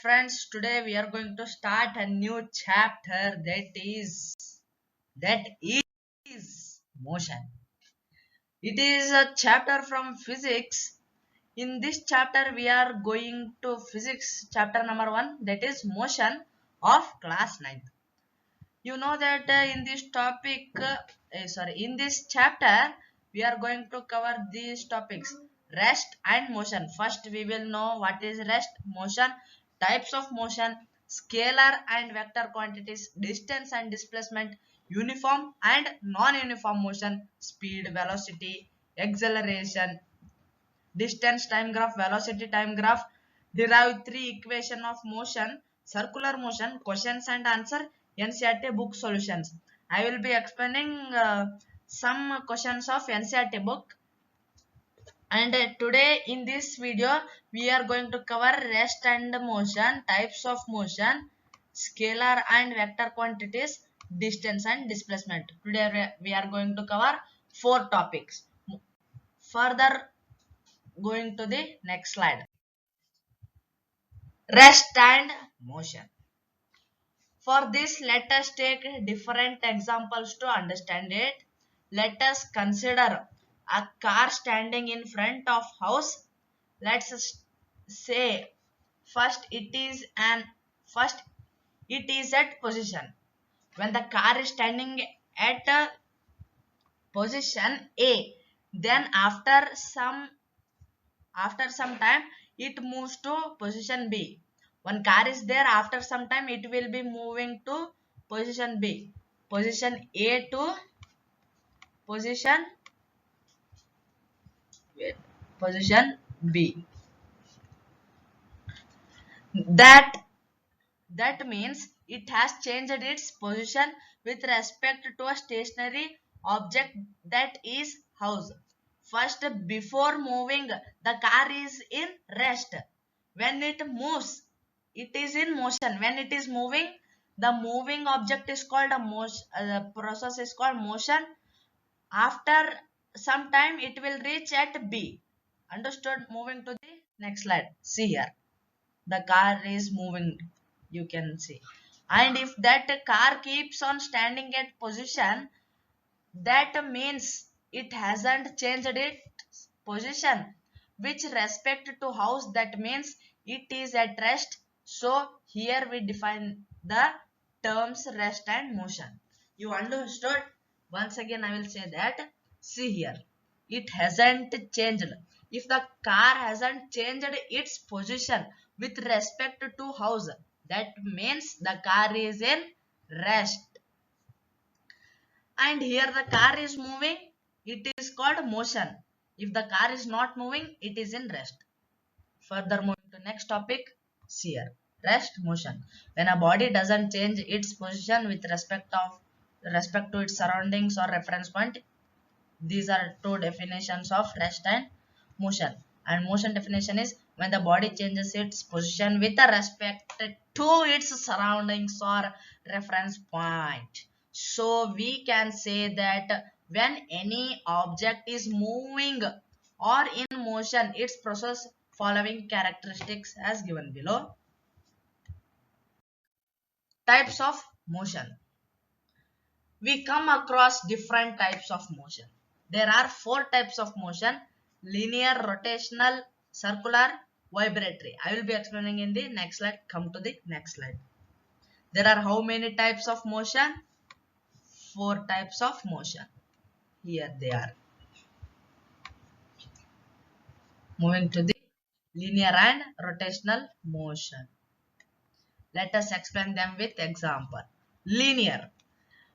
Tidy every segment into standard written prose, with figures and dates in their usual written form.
friends, today we are going to start a new chapter that is motion. It is a chapter from physics. In this chapter we are going to physics chapter number 1, that is motion of class 9th. You know that in this chapter we are going to cover these topics: rest and motion. First we will know what is rest, motion, types of motion, scalar and vector quantities, distance and displacement, uniform and non-uniform motion, speed, velocity, acceleration, distance time graph, velocity time graph, derive three equation of motion, circular motion, questions and answer, NCERT book solutions. I will be explaining some questions of NCERT book. And today in this video we are going to cover rest and motion, types of motion, scalar and vector quantities, distance and displacement. Today we are going to cover four topics. Further, going to the next slide. Rest and motion. For this, let us take different examples to understand it. Let us consider a car standing in front of house. Let's say first first it is at position. When the car is standing at position A, then after some time it moves to position B. One car is there, after some time it will be moving to position B, position A to position position B. That means it has changed its position with respect to a stationary object, that is house. First, before moving, the car is in rest. When it moves, it is in motion. When it is moving, the moving object is called a motion. The process is called motion. After some time, it will reach at B. Understood? Moving to the next slide. See here, the car is moving, you can see. And if that car keeps on standing at position, that means it hasn't changed its position with respect to house. That means it is at rest. So here we define the terms rest and motion. You understood? Once again I will say that. See here, it hasn't changed. If the car hasn't changed its position with respect to house, that means the car is in rest. And here the car is moving, it is called motion. If the car is not moving, it is in rest. Further, moving to next topic. See here, rest, motion. When a body doesn't change its position with respect to its surroundings or reference point. These are two definitions of rest and motion. And motion definition is when the body changes its position with respect to its surroundings or reference point. So we can say that when any object is moving or in motion, its process following characteristics as given below. Types of motion. We come across different types of motion. There are four types of motion: linear, rotational, circular, vibratory. I will be explaining in the next slide. Come to the next slide. There are how many types of motion? Four types of motion. Here they are. Moving to the linear and rotational motion. Let us explain them with example. Linear.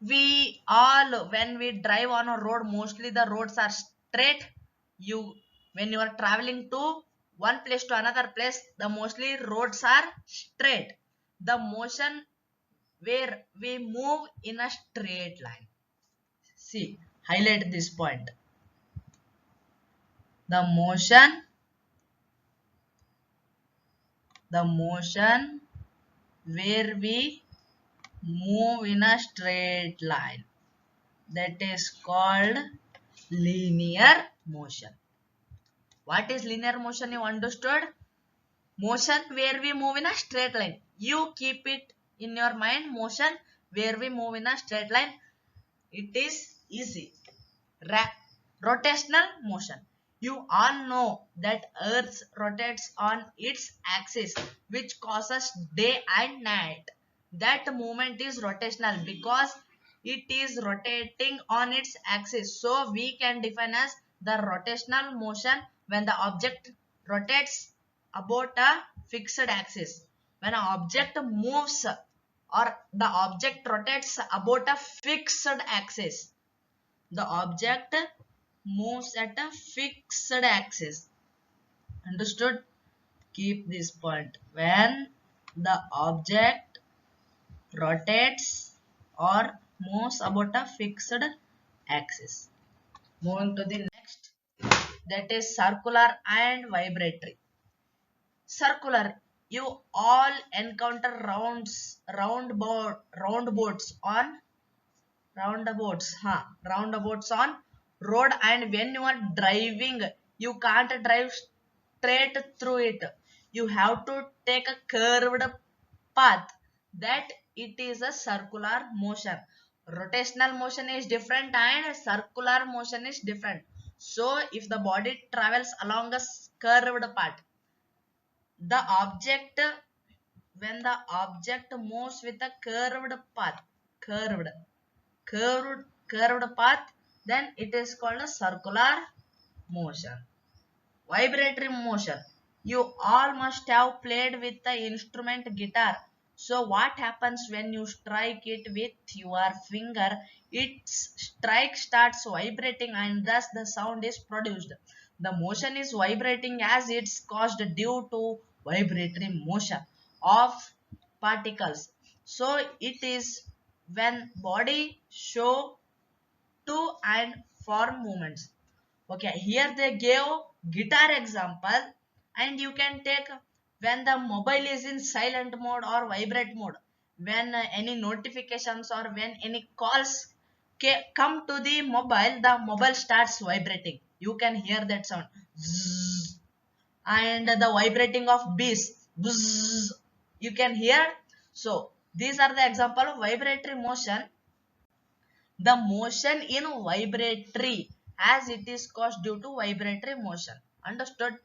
When we drive on a road, mostly the roads are straight. When you are traveling to one place to another place, the mostly roads are straight. The motion where we move in a straight line. See, highlight this point. The motion where we move in a straight line, that is called linear motion. What is linear motion? You understood? Motion where we move in a straight line. You keep it in your mind. Motion where we move in a straight line. It is easy. Rotational motion. You all know that Earth rotates on its axis, which causes day and night. That movement is rotational because it is rotating on its axis. So we can define as the rotational motion when the object rotates about a fixed axis. When an object moves or the object rotates about a fixed axis, the object moves at a fixed axis. Understood? Keep this point. When the object rotates or moves about a fixed axis. Moving to the next, that is circular and vibratory. Circular. You all encounter roundabouts on roundabouts on road, and when you are driving you can't drive straight through it. You have to take a curved path. That it is a circular motion. Rotational motion is different and circular motion is different. So if the body travels along a curved path, the object when the object moves with a curved curved path, then it is called a circular motion. Vibratory motion. You all must have played with the instrument guitar. So what happens when you strike it with your finger? Its strike starts vibrating and thus the sound is produced. The motion is vibrating as it's caused due to vibratory motion of particles. So it is when body show to and form movements. Okay, here they gave guitar example, and you can take when the mobile is in silent mode or vibrate mode. When any notifications or when any calls come to the mobile starts vibrating. You can hear that sound. Zzz, and the vibrating of bees. Bzzz, you can hear. So these are the example of vibratory motion. The motion in vibratory as it is caused due to vibratory motion. Understood?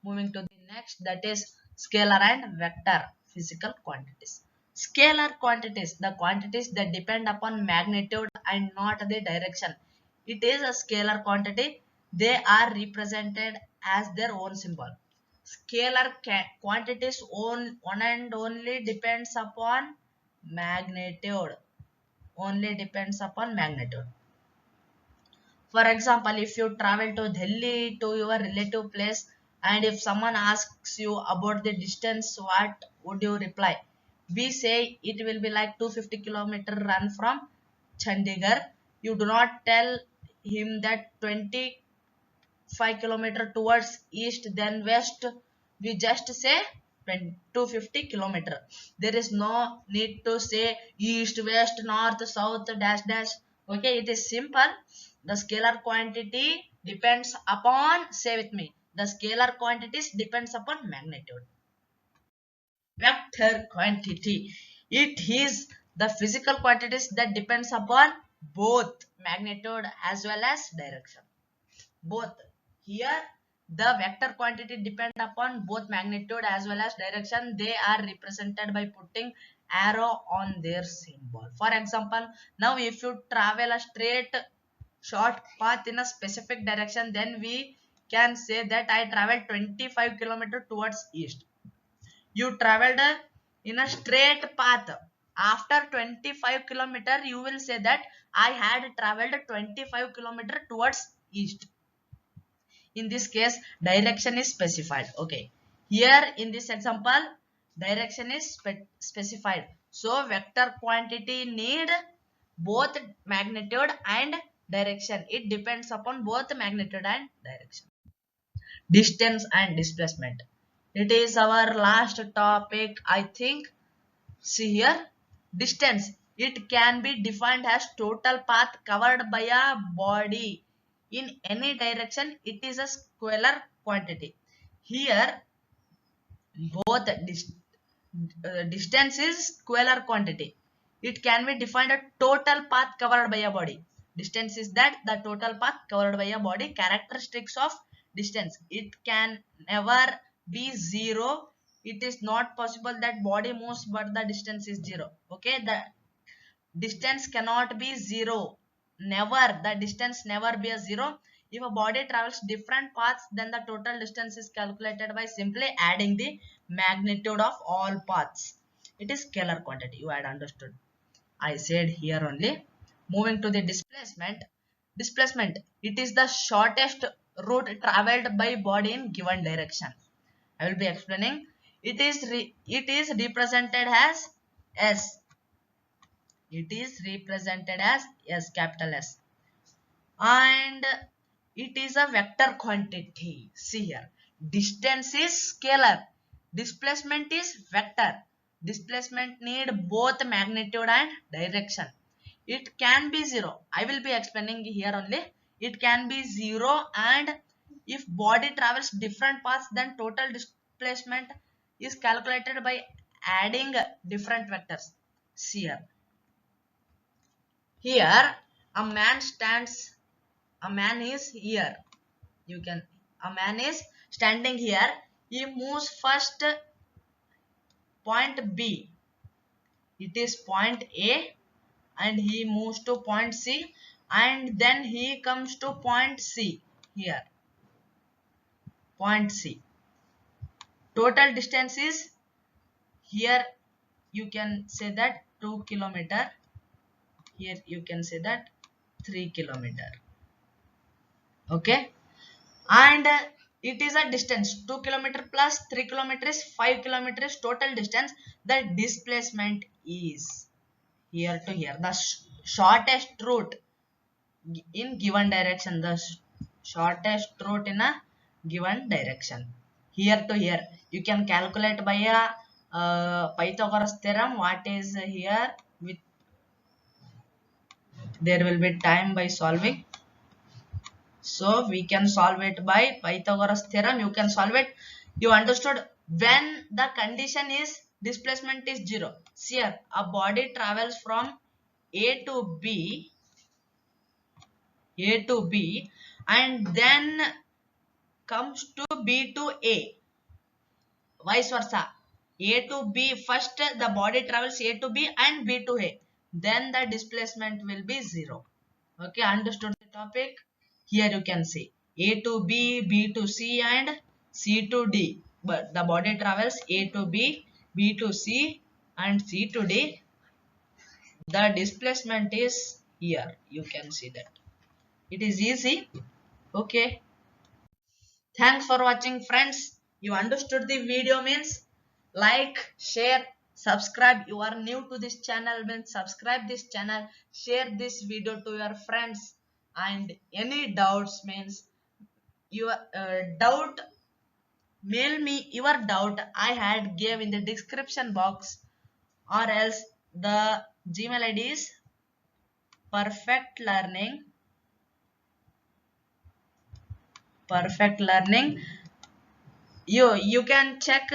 Moving to the next, that is scalar and vector physical quantities. Scalar quantities, the quantities that depend upon magnitude and not the direction. It is a scalar quantity. They are represented as their own symbol. Scalar quantities one and only depends upon magnitude. Only depends upon magnitude. For example, if you travel to Delhi to your relative place and if someone asks you about the distance, what would you reply? We say it will be like 250-kilometer run from Chandigarh. You do not tell him that 25-kilometer towards east then west. We just say 250-kilometer. There is no need to say east, west, north, south, dash, dash. Okay, it is simple. The scalar quantity depends upon, say with me, the scalar quantities depends upon magnitude. Vector quantity. It is the physical quantities that depends upon both magnitude as well as direction. Both. Here the vector quantity depend upon both magnitude as well as direction. They are represented by putting arrow on their symbol. For example, now if you travel a straight short path in a specific direction, then we can say that I traveled 25-kilometer towards east. You traveled in a straight path. After 25-kilometer, you will say that I had traveled 25-kilometer towards east. In this case, direction is specified. Okay, here in this example, direction is specified. So vector quantity need both magnitude and direction. It depends upon both magnitude and direction. Distance and displacement, it is our last topic, I think. See here, distance, it can be defined as total path covered by a body in any direction. It is a scalar quantity. Here both distance is scalar quantity. It can be defined a total path covered by a body. Distance is that the total path covered by a body. Characteristics of distance: it can never be zero. It is not possible that body moves but the distance is zero. Okay, the distance cannot be zero. Never, the distance never be a zero. If a body travels different paths, then the total distance is calculated by simply adding the magnitude of all paths. It is scalar quantity. You had understood. I said here only. Moving to the displacement. Displacement. It is the shortest route traveled by body in given direction. I will be explaining. It is represented as S. It is represented as S, capital S, and it is a vector quantity. See here, distance is scalar, displacement is vector. Displacement need both magnitude and direction. It can be zero. I will be explaining here only. It can be zero, and if body travels different paths, then total displacement is calculated by adding different vectors. See here. Here, a man stands, a man is here. You can, a man is standing here. He moves first point B. It is point A, and he moves to point C, and then he comes to point C here. Point C. Total distance is here. You can say that 2 kilometer. Here you can say that 3 kilometer. Okay. And it is a distance 2 kilometer plus 3 kilometers 5 kilometers total distance. The displacement is here to here, the shortest route in given direction, the shortest route in a given direction. Here to here you can calculate by a Pythagoras theorem. What is here? With there will be time by solving. So we can solve it by Pythagoras theorem. You can solve it. You understood when the condition is displacement is zero. See here, a body travels from A to B, A to B, and then comes to B to A. Vice versa. A to B, first the body travels A to B and B to A. Then the displacement will be zero. Okay, understood the topic? Here you can see A to B, B to C, and C to D. But the body travels A to B, B to C, and C to D. The displacement is here. You can see that. It is easy. Okay. Thanks for watching, friends. You understood the video means like, share, subscribe. You are new to this channel means subscribe this channel, share this video to your friends, and any doubts means your doubt, mail me your doubt. I had gave in the description box, or else the Gmail ID is perfect learning. You can check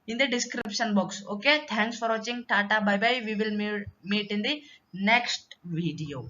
in the description box. Okay, thanks for watching. Tata, bye bye. We will meet in the next video.